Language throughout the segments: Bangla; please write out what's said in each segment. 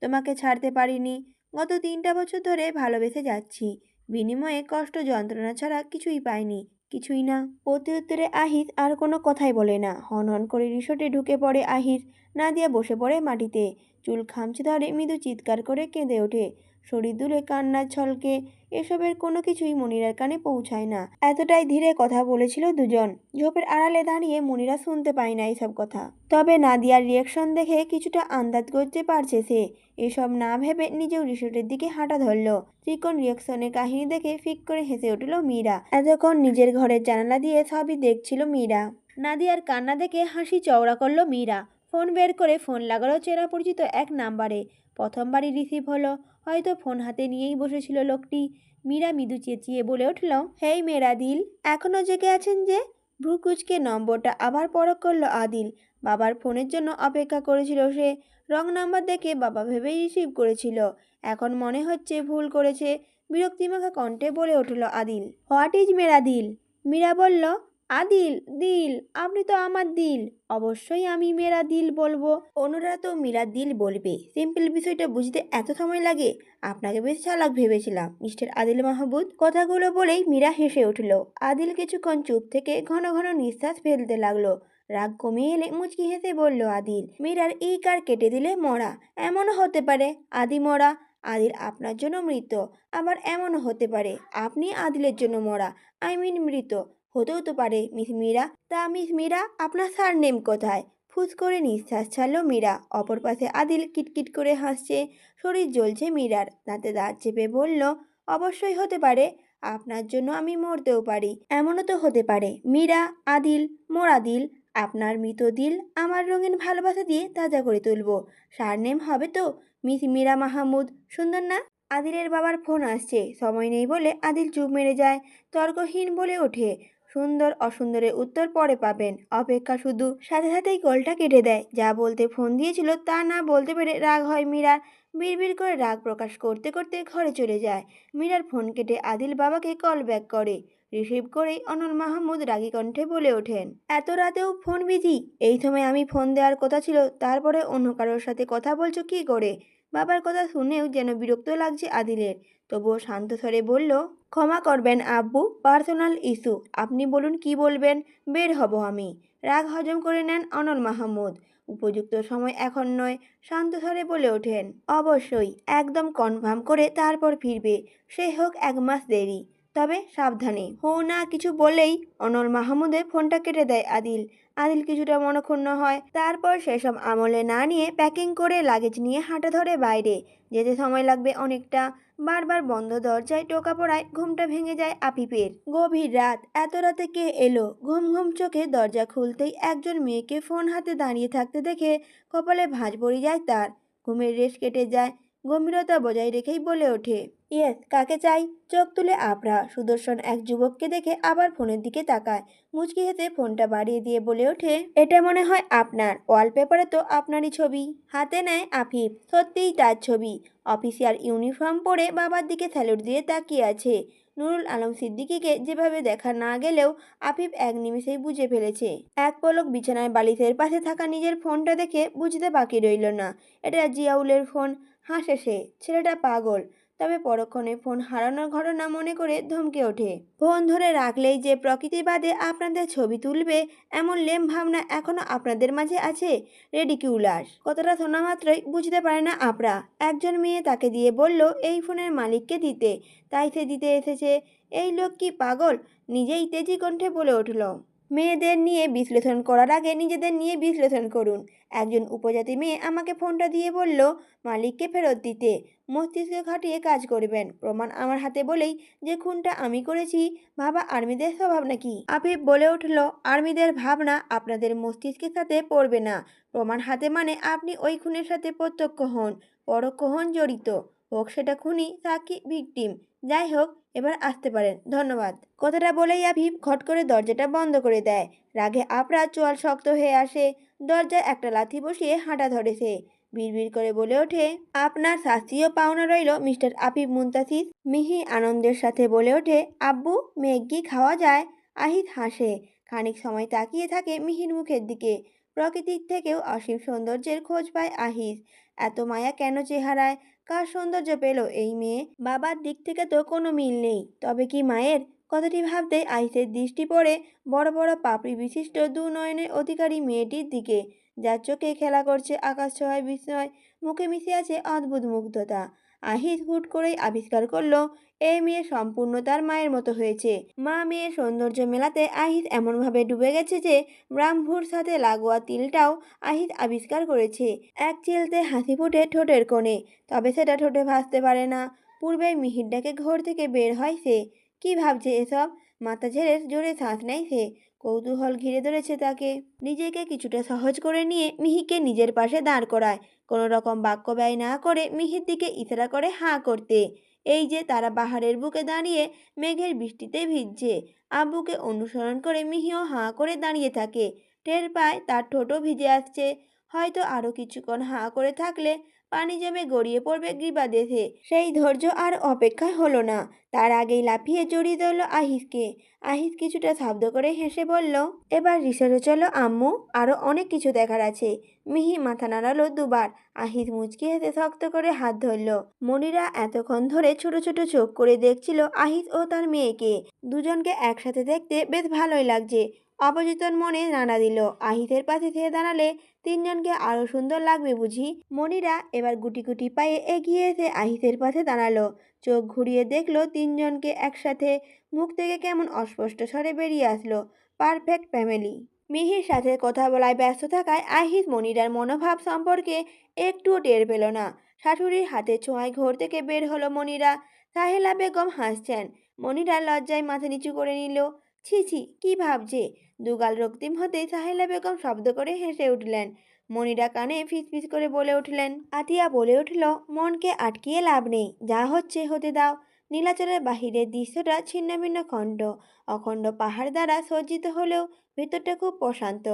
তোমাকে ছাড়তে পারিনি। গত 3টা বছর ধরে ভালোবেসে যাচ্ছি, বিনিময়ে কষ্ট যন্ত্রণা ছাড়া কিছুই পাইনি, কিছুই না। প্রত্যুত্তরে আহিত আর কোনো কথাই বলে না। হন হন করে রিসোর্টে ঢুকে পড়ে আহিত। নাদিয়া বসে পড়ে মাটিতে, চুল খামচে ধরে মৃদু চিৎকার করে কেঁদে ওঠে। শরীর দুলে কান্নার ছলকে। এসবের কোনো কিছুই মনিরার কানে পৌঁছায় না। এতটাই ধীরে কথা বলেছিল দুজন। ঝোপের আড়ালে দাঁড়িয়ে মনিরা শুনতে পায় না এসব কথা। তবে নাদিয়ার রিয়াকশন দেখে কিছুটা আন্দাজ করতে পারছে সে। এসব না ভেবে নিজেও রিসোর্টের দিকে হাঁটা ধরল। চিকন রিয়াকশনের কাহিনী দেখে ফিক করে হেসে উঠল মীরা। এতক্ষণ নিজের ঘরের জানালা দিয়ে সবই দেখছিল মীরা। নাদিয়ার কান্না দেখে হাসি চওড়া করল মীরা। ফোন বের করে ফোন লাগালো চেনা পরিচিত এক নাম্বারে। প্রথমবারই রিসিভ হলো। হয়তো ফোন হাতে নিয়েই বসেছিল লোকটি। মীরা মৃদু চেঁচিয়ে বলে উঠল, হেই মেরা দিল, এখনও জেগে আছেন যে? ভ্রু কুচকে নম্বরটা আবার পরখ করল আদিল। বাবার ফোনের জন্য অপেক্ষা করেছিল সে। রং নাম্বার দেখে বাবা ভেবেই রিসিভ করেছিল। এখন মনে হচ্ছে ভুল করেছে। বিরক্তিমাখা কণ্ঠে বলে উঠল আদিল, হোয়াট ইজ মেরা দিল? মীরা বলল, আদিল, দিল, আপনি তো আমার দিল। অবশ্যই আমি মেরা দিল বলবো। অন্যরা তো মীরা দিল বলবে। সিম্পল বিষয়টা বুঝতে এত সময় লাগে? আপনাকে বেশ চালাক ভেবেছিলাম মিস্টার আদিল মাহবুব। কথাগুলো বলেই মীরা হেসে উঠল। আদিল কিছুক্ষণ চুপ থেকে ঘন ঘন নিঃশ্বাস ফেলতে লাগলো। রাগ কমিয়ে এলে মুচকি হেসে বলল আদিল, মীরার এই কার কেটে দিলে মরা। এমনও হতে পারে আদি মরা। আদিল আপনার জন্য মৃত। আবার এমনও হতে পারে আপনি আদিলের জন্য মরা, আই মিন মৃত। হতেও তো পারে মিস মীরা। তা মিস মীরা, আপনার সারনেম কোথায়? ফুস করে নিঃশ্বাস ছাড়ল মীরা। অপর পাশে আদিল কিটকিট করে হাসছে। শরীর জ্বলছে মীরার। দাঁতে দাঁত চেপে বলল, অবশ্যই হতে পারে। আপনার জন্য আমি মরতেও পারি। এমনও তো হতে পারে মীরা, আদিল, মোরা দিল, আপনার মৃত দিল আমার রঙিন ভালোবাসা দিয়ে তাজা করে তুলব। সারনেম হবে তো মিস মীরা মাহমুদ। সুন্দর না? আদিলের বাবার ফোন আসছে। সময় নেই বলে আদিল চুপ মেরে যায়। তর্কহীন বলে ওঠে, সুন্দর অসুন্দরের উত্তর পরে পাবেন, অপেক্ষা শুধু। সাথে সাথেই কলটা কেটে দেয়। যা বলতে ফোন দিয়েছিল তা না বলতে পেরে রাগ হয় মীরার। বিড়বিড় করে রাগ প্রকাশ করতে করতে ঘরে চলে যায়। মীরার ফোন কেটে আদিল বাবাকে কল ব্যাক করে। রিসিভ করেই অনল মাহমুদ রাগী কণ্ঠে বলে ওঠেন, এত রাতেও ফোন বিজি? এই সময় আমি ফোন দেওয়ার কথা ছিল, তারপরে অন্য কারোর সাথে কথা বলছো কি করে? বাবার কথা শুনেও যেন বিরক্ত লাগছে আদিলের। তবুও শান্ত স্বরে বলল, ক্ষমা করবেন আব্বু, পার্সোনাল ইস্যু। আপনি বলুন কি বলবেন, বের হব আমি। রাগ হজম করে নেন অনল মাহমুদ। উপযুক্ত সময় এখন নয়। শান্ত স্বরে বলে ওঠেন, অবশ্যই, একদম কনফার্ম করে তারপর ফিরবে। সে হোক 1 মাস দেরি, তবে সাবধানে। হো না কিছু বলেই অনল মাহমুদের ফোনটা কেটে দেয় আদিল। আদিল কিছুটা মনক্ষুণ্ণ হয়। তারপর সেসব আমলে না নিয়ে প্যাকিং করে লাগেজ নিয়ে হাঁটা ধরে বাইরে। যেতে সময় লাগবে অনেকটা। বারবার বন্ধ দরজায় টোকা পড়ায় ঘুমটা ভেঙে যায় আফিফের। গভীর রাত। এত রাতে কে এলো? ঘুম ঘুম চোখে দরজা খুলতেই একজন মেয়েকে ফোন হাতে দাঁড়িয়ে থাকতে দেখে কপালে ভাঁজ পড়ে যায় তার। ঘুমের রেশ কেটে যায়। গম্ভীরতা বজায় রেখেই বলে ওঠে, ইয়েস, কাকে চাই? চোখ তুলে আবরা সুদর্শন এক যুবককে দেখে আবার ফোনের দিকে তাকায়। মুচকি হেসে ফোনটা বাড়িয়ে দিয়ে বলে ওঠে, এটা মনে হয় আপনার। ওয়ালপেপারে তো আপনারই ছবি। হাতে নেয় আফিফ। সত্যিই তার ছবি। অফিসিয়াল ইউনিফর্ম পরে বাবার দিকে স্যালুট দিয়ে তাকিয়ে আছে। নুরুল আলম সিদ্দিকীকে যেভাবে দেখা না গেলেও আফিফ এক নিমেষেই বুঝে ফেলেছে। এক পলক বিছানায় বালিশের পাশে থাকা নিজের ফোনটা দেখে বুঝতে বাকি রইল না, এটা জিয়াউলের ফোন। হাসে সে। ছেলেটা পাগল। তবে পরক্ষণে ফোন হারানোর ঘটনা মনে করে ধমকে ওঠে। ফোন ধরে রাখলেই যে প্রকৃতিবাদে আপনাদের ছবি তুলবে, এমন লেম ভাবনা এখনো আপনাদের মাঝে আছে? রেডিকিউলাস। কথাটা শোনা মাত্রই বুঝতে পারে না আপরা। একজন মেয়ে তাকে দিয়ে বলল এই ফোনের মালিককে দিতে, তাই সে দিতে এসেছে। এই লোক কি পাগল? নিজেই তেজি কণ্ঠে বলে উঠল, মেয়েদের নিয়ে বিশ্লেষণ করার আগে নিজেদের নিয়ে বিশ্লেষণ করুন। একজন উপজাতি মেয়ে আমাকে ফোনটা দিয়ে বলল মালিককে ফেরত দিতে। মস্তিষ্ক খাটিয়ে কাজ করবেন। প্রমাণ আমার হাতে বলেই যে খুনটা আমি করেছি, ভাবা আর্মিদের স্বভাব নাকি? আফিফ বলে উঠল, আর্মিদের ভাবনা আপনাদের মস্তিষ্কের সাথে পড়বে না। প্রমাণ হাতে মানে আপনি ওই খুনের সাথে প্রত্যক্ষ হন, পরোক্ষ হন জড়িত। হোক সেটা খুনি, সাক্ষী, ভিকটিম, যাই হোক এবার আসতে পারেন, ধন্যবাদ। কথাটা বলেই আফিফ ঘট করে দরজাটা বন্ধ করে দেয়। রাগে আপরা চোয়াল শক্ত হয়ে আসে। দরজায় একটা লাথি বসিয়ে হাঁটা ধরে সে। বিড়বিড় করে বলে ওঠে, আপনার শাস্তিও পাওনা রইল মিস্টার আফিফ মুনতাসির। মিহি আনন্দের সাথে বলে ওঠে, আব্বু, মেঘ কি খাওয়া যায়? আহিত হাসে। খানিক সময় তাকিয়ে থাকে মিহির মুখের দিকে। প্রকৃতির থেকেও অসীম সৌন্দর্যের খোঁজ পায় আহিস। এত মায়া কেন চেহারায়? কার সৌন্দর্য পেল এই মেয়ে? বাবার দিক থেকে তো কোনো মিল নেই, তবে কি মায়ের? কথাটি ভাবতেই আহিসের দৃষ্টি পড়ে বড় বড় পাপড়ি বিশিষ্ট দু নয়নের অধিকারী মেয়েটির দিকে, যার চোখে খেলা করছে আকাশ ছোঁয়ায় বিস্ময়, মুখে মিশে আছে অদ্ভুত মুগ্ধতা। আহিস হুট করেই আবিষ্কার করলো এই মেয়ে সম্পূর্ণ তার মায়ের মতো হয়েছে। মা মেয়ের সৌন্দর্য মেলাতে আহিস এমনভাবে ডুবে গেছে যে ব্রাহ্মুর সাথে লাগোয়া তিলটাও আহিস আবিষ্কার করেছে। এক চিলতে হাসি ফুটে ঠোঁটের কোণে, তবে সেটা ঠোঁটে ভাসতে পারে না। পূর্বে মিহির ডাকে ঘর থেকে বের হয় সে। কি ভাবছে এসব? মাথা ঝেড়ে জোরে শ্বাস নেয় সে। কৌতূহল ঘিরে ধরেছে তাকে। নিজেকে কিছুটা সহজ করে নিয়ে মিহিকে নিজের পাশে দাঁড় করায়। কোনো রকম বাক্য ব্যয় না করে মিহির দিকে ইশারা করে হাঁ করতে। এই যে তারা পাহাড়ের বুকে দাঁড়িয়ে মেঘের বৃষ্টিতে ভিজছে। আব্বুকে অনুসরণ করে মিহিও হাঁ করে দাঁড়িয়ে থাকে। টের পায় তার ঠোঁটও ভিজে আসছে। হয়তো আরো কিছুক্ষণ হাঁ করে থাকলে পানি জমে গড়িয়ে পড়বে গ্রীবাদেশে। সেই ধৈর্য আর অপেক্ষায় হলো না। তার আগেই লাফিয়ে জড়িয়ে ধরল আহিসকে। আহিস কিছুটা শব্দ করে হেসে বলল, এবার রিসোর্টে চলো আম্মু, আরো অনেক কিছু দেখার আছে। মিহি মাথা নাড়ালো দুবার। আহিস মুচকি হেসে শক্ত করে হাত ধরল। মনিরা এতক্ষণ ধরে ছোট ছোট চোখ করে দেখছিল আহিস ও তার মেয়েকে। দুজনকে একসাথে দেখতে বেশ ভালোই লাগছে। অবচেতন মনে নাড়া দিল, আহিসের পাশে থেকে দাঁড়ালে তিনজনকে আরো সুন্দর লাগবে বুঝি। মনিরা এবার গুটি গুটি পায়ে এগিয়ে এসে আহিসের পাশে দাঁড়ালো। চোখ ঘুরিয়ে দেখলো তিনজনকে একসাথে। মুখ থেকে কেমন অস্পষ্ট স্বরে বেরিয়ে আসলো, পারফেক্ট ফ্যামিলি। মিহির সাথে কথা বলায় ব্যস্ত থাকায় আহিস মনিরার মনোভাব সম্পর্কে একটুও টের পেল না। শাশুড়ির হাতে ছোঁয়ায় ঘর থেকে বের হলো মনিরা। সাহেলা বেগম হাসছেন। মনিরা লজ্জায় মাথা নিচু করে নিল। ছি ছি, কি ভাবছে? দুগাল রক্তিম হতেই সাহেলা বেগম শব্দ করে হেসে উঠলেন। মনিরা কানে ফিসফিস করে বলে উঠলেন। আতিয়া বলে উঠল, মনকে আটকিয়ে লাভ নেই, যা হচ্ছে হতে দাও। নীলাচলের বাহিরের দৃশ্যটা ছিন্ন ভিন্ন খণ্ড অখণ্ড পাহাড় দ্বারা সজ্জিত হলেও ভেতরটা খুব প্রশান্ত।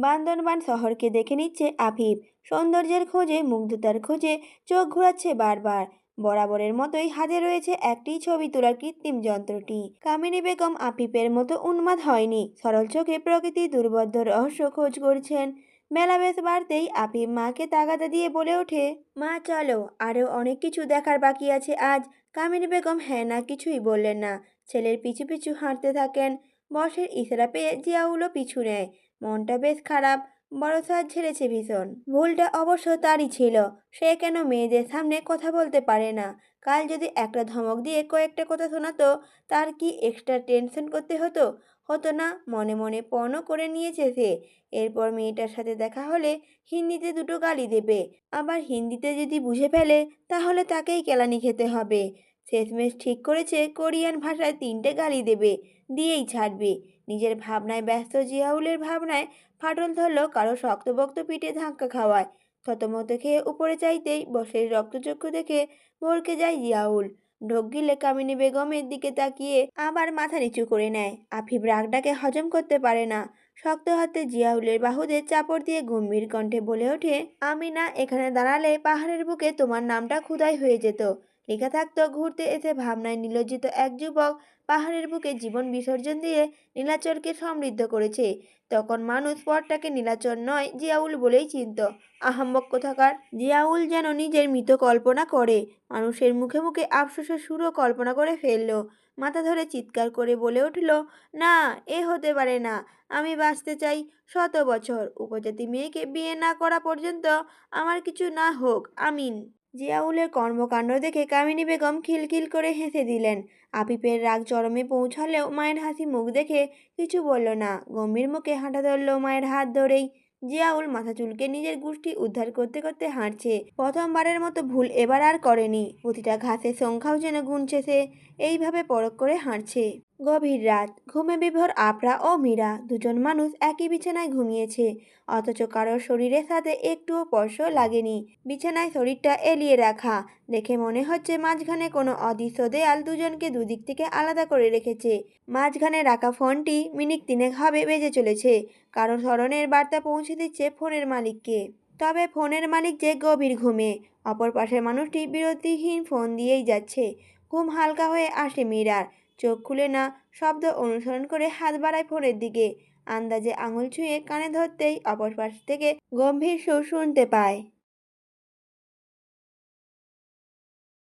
বান্দরবান শহরকে দেখে নিচ্ছে আফিফ। সৌন্দর্যের খোঁজে, মুগ্ধতার খোঁজে চোখ ঘোরাচ্ছে বারবার। বরাবরের মতোই হাতে রয়েছে একটি ছবি তোলার কৃত্রিম যন্ত্রটি। কামিনী বেগম আফিফের মতো উন্মাদ হয়নি। সরল চোখে প্রকৃতির দুর্বোধ্য রহস্য খোঁজ করছেন। বেলা বেশ বাড়তেই আফিফ মাকে তাগাদা দিয়ে বলে ওঠে, মা চলো, আরও অনেক কিছু দেখার বাকি আছে আজ। কামিনী বেগম হ্যাঁ না কিছুই বললেন না। ছেলের পিছু পিছু হাঁটতে থাকেন। বসের ইশারা পেয়ে জিয়াউলও পিছু নেয়। মনটা বেশ খারাপ, বড় সাজ ঝেড়েছে ভীষণ। ভুলটা অবশ্য তারই ছিল। সে কেন মেয়েদের সামনে কথা বলতে পারে না? কাল যদি একটা ধমক দিয়ে কয়েকটা কথা শোনাতো, তার কি এক্সট্রা টেনশন করতে হতো? হতো না। মনে মনে পণও করে নিয়েছে সে। এরপর মেয়েটার সাথে দেখা হলে হিন্দিতে দুটো গালি দেবে। আবার হিন্দিতে যদি বুঝে ফেলে, তাহলে তাকেই কেলানি খেতে হবে। শেষমেশ ঠিক করেছে কোরিয়ান ভাষায় তিনটে গালি দেবে, দিয়েই ছাড়বে। নিজের ভাবনায় ব্যস্ত জিয়াউলের ভাবনায় ফাটল ধরল কারো শক্তপোক্ত পিঠে ধাক্কা খাওয়ায়। থতমত খেয়ে উপরে চাইতেই বসের রক্তচক্ষু দেখে ভড়কে যায় জিয়াউল। ঢোক গিলে কামিনী বেগমের দিকে তাকিয়ে আবার মাথা নিচু করে নেয়। আফিফ রাগটাকে হজম করতে পারে না। শক্ত হাতে জিয়াউলের বাহুতে চাপড় দিয়ে গম্ভীর কণ্ঠে বলে ওঠে, আমি না এখানে দাঁড়ালে পাহাড়ের বুকে তোমার নামটা খোদাই হয়ে যেত। লেখা থাকতো, ঘুরতে এসে ভাবনায় নিলজ্জিত এক যুবক পাহাড়ের বুকে জীবন বিসর্জন দিয়ে নীলাচলকে সমৃদ্ধ করেছে। তখন মানুষ পরটাকে নীলাচল নয় জিয়াউল বলেই চিনত। আহাম্মক কোথাকার! জিয়াউল যেন নিজের মৃত কল্পনা করে। মানুষের মুখে মুখে আফসোসের সুরও কল্পনা করে ফেলল। মাথা ধরে চিৎকার করে বলে উঠল, না, এ হতে পারে না। আমি বাঁচতে চাই 100 বছর। উপজাতি মেয়েকে বিয়ে না করা পর্যন্ত আমার কিছু না হোক, আমিন। জিয়াউলের কর্মকাণ্ড দেখে কামিনী বেগম খিলখিল করে হেসে দিলেন। আফিফের রাগ চরমে পৌঁছালেও মায়ের হাসি মুখ দেখে কিছু বলল না। গম্ভীর মুখে হাঁটা ধরল মায়ের হাত ধরেই। জিয়াউল মাথা চুলকে নিজের গোষ্ঠী উদ্ধার করতে করতে হাঁটছে। প্রথমবারের মতো ভুল এবার আর করেনি। প্রতিটা ঘাসের সংখ্যাও যেন গুনছে সে। এইভাবে পরখ করে হাঁটছে। গভীর রাত, ঘুমে বিভোর আফরা ও মীরা। দুজন মানুষ একই বিছানায় ঘুমিয়েছে, অথচ কারোর শরীরের সাথে একটুও স্পর্শ লাগেনি। বিছানায় শরীরটা এলিয়ে রাখা, দেখে মনে হচ্ছে মাঝখানে কোনো অদৃশ্য দেয়াল দুজনকে দুদিক থেকে আলাদা করে রেখেছে। মাঝখানে রাখা ফোনটি মিনিট 3 হবে বেজে চলেছে। কারো স্মরণের বার্তা পৌঁছে দিচ্ছে ফোনের মালিককে। তবে ফোনের মালিক যে গভীর ঘুমে। অপর পাশের মানুষটি বিরতিহীন ফোন দিয়েই যাচ্ছে। ঘুম হালকা হয়ে আসে মীরার। চোখ খুলে না, শব্দ অনুসরণ করে হাত বাড়ায় ফোনের দিকে। আন্দাজে আঙুল ছুঁয়ে কানে ধরতেই অপর পাশ থেকে গম্ভীর সুর শুনতে পায়।